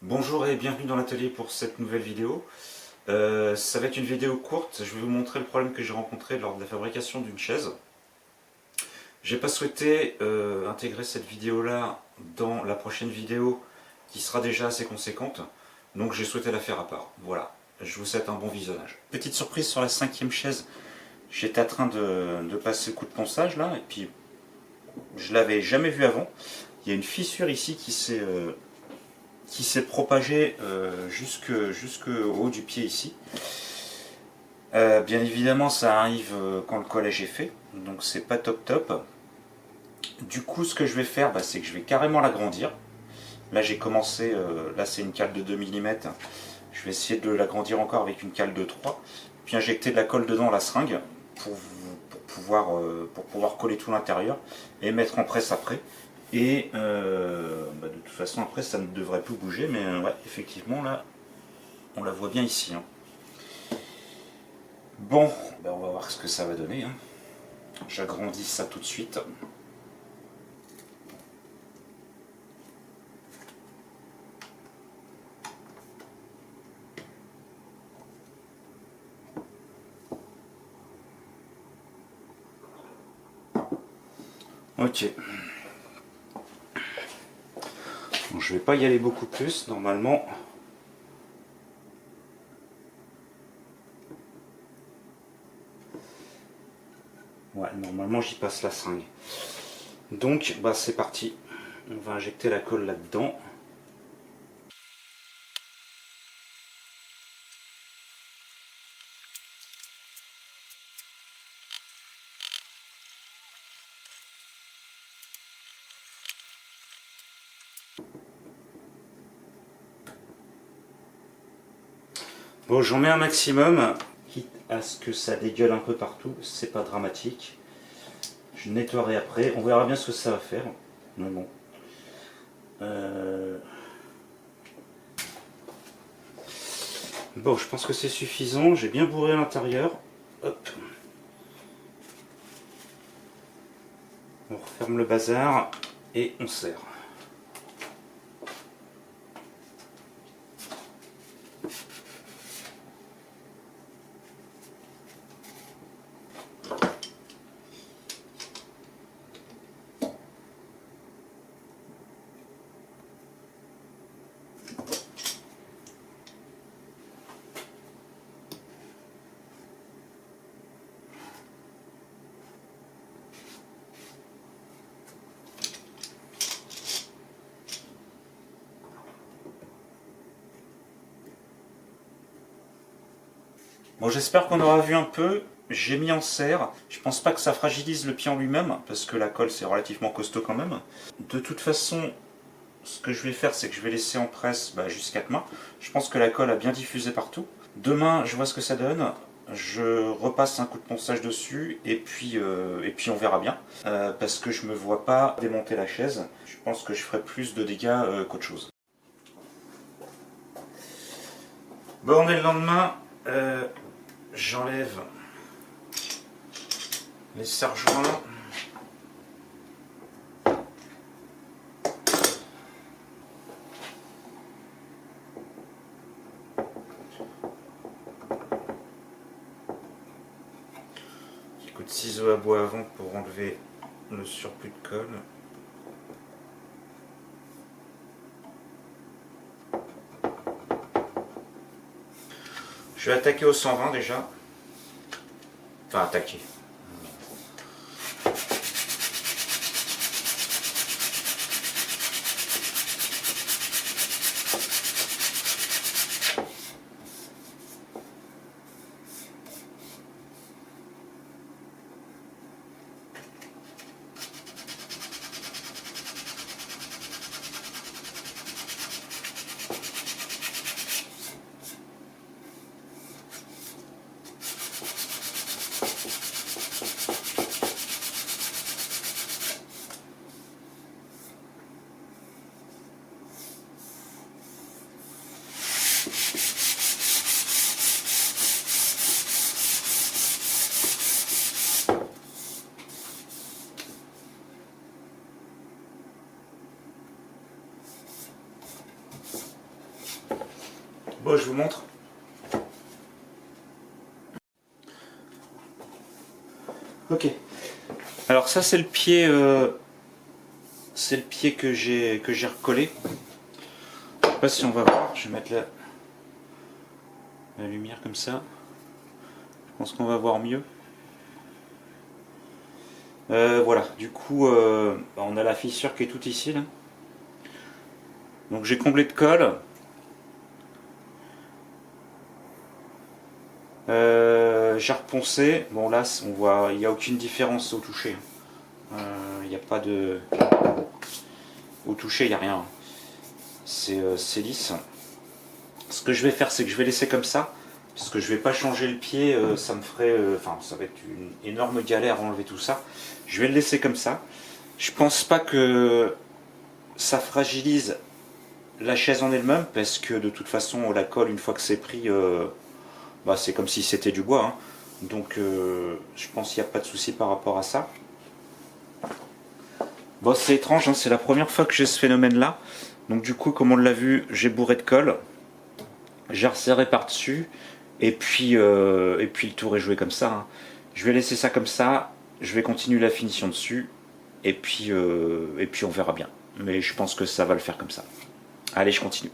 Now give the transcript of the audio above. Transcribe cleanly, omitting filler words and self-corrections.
Bonjour et bienvenue dans l'atelier pour cette nouvelle vidéo. Ça va être une vidéo courte, je vais vous montrer le problème que j'ai rencontré lors de la fabrication d'une chaise. J'ai pas souhaité intégrer cette vidéo là dans la prochaine vidéo qui sera déjà assez conséquente, donc j'ai souhaité la faire à part. Voilà, je vous souhaite un bon visionnage. Petite surprise sur la cinquième chaise, j'étais en train de passer le coup de ponçage là, et puis je l'avais jamais vu avant. Il y a une fissure ici qui s'est propagé jusqu'au haut du pied ici. Bien évidemment, ça arrive quand le collège est fait, donc c'est pas top top. Du coup, ce que je vais faire, c'est que je vais carrément l'agrandir. Là, j'ai commencé, là c'est une cale de 2 mm. Je vais essayer de l'agrandir encore avec une cale de 3. Puis injecter de la colle dedans la seringue pour pouvoir coller tout l'intérieur et mettre en presse après. Et de toute façon, après, ça ne devrait plus bouger, mais ouais, effectivement, là, on la voit bien ici. Hein. Bon, on va voir ce que ça va donner. Hein. J'agrandis ça tout de suite. Ok. Bon, je vais pas y aller beaucoup plus, normalement. Ouais, normalement j'y passe la seringue. Donc, c'est parti. On va injecter la colle là-dedans. Bon, j'en mets un maximum, quitte à ce que ça dégueule un peu partout, c'est pas dramatique. Je nettoierai après, on verra bien ce que ça va faire. Mais bon. Bon, je pense que c'est suffisant, j'ai bien bourré à l'intérieur. Hop. On referme le bazar et on serre. Bon, j'espère qu'on aura vu un peu. J'ai mis en serre. Je pense pas que ça fragilise le pied en lui-même, parce que la colle c'est relativement costaud quand même. De toute façon, ce que je vais faire, c'est que je vais laisser en presse jusqu'à demain. Je pense que la colle a bien diffusé partout. Demain, je vois ce que ça donne. Je repasse un coup de ponçage dessus et puis on verra bien. Parce que je me vois pas démonter la chaise. Je pense que je ferai plus de dégâts qu'autre chose. Bon, on est le lendemain. J'enlève les serre-joints. Petit coup de ciseau à bois avant pour enlever le surplus de colle. Je vais attaquer au 120 déjà. Enfin, attaquer. Bon, je vous montre. Ok. Alors ça c'est le pied que j'ai recollé. Je sais pas si on va voir. Je vais mettre la lumière comme ça. Je pense qu'on va voir mieux. Voilà. Du coup, on a la fissure qui est toute ici là. Donc j'ai comblé de colle. J'ai reponcé. Bon là, on voit, il n'y a aucune différence au toucher. Il n'y a pas de... Au toucher, il n'y a rien. C'est lisse. Ce que je vais faire, c'est que je vais laisser comme ça. Parce que je vais pas changer le pied. Ça me ferait... Enfin, ça va être une énorme galère à enlever tout ça. Je vais le laisser comme ça. Je pense pas que ça fragilise la chaise en elle-même. Parce que de toute façon, la colle, une fois que c'est pris... bah, c'est comme si c'était du bois, hein. Donc je pense qu'il n'y a pas de souci par rapport à ça. Bon, c'est étrange, hein, c'est la première fois que j'ai ce phénomène là. Donc du coup, comme on l'a vu, j'ai bourré de colle, j'ai resserré par dessus, et puis le tour est joué comme ça, hein. Je vais laisser ça comme ça, je vais continuer la finition dessus, et puis on verra bien. Mais je pense que ça va le faire comme ça. Allez, je continue.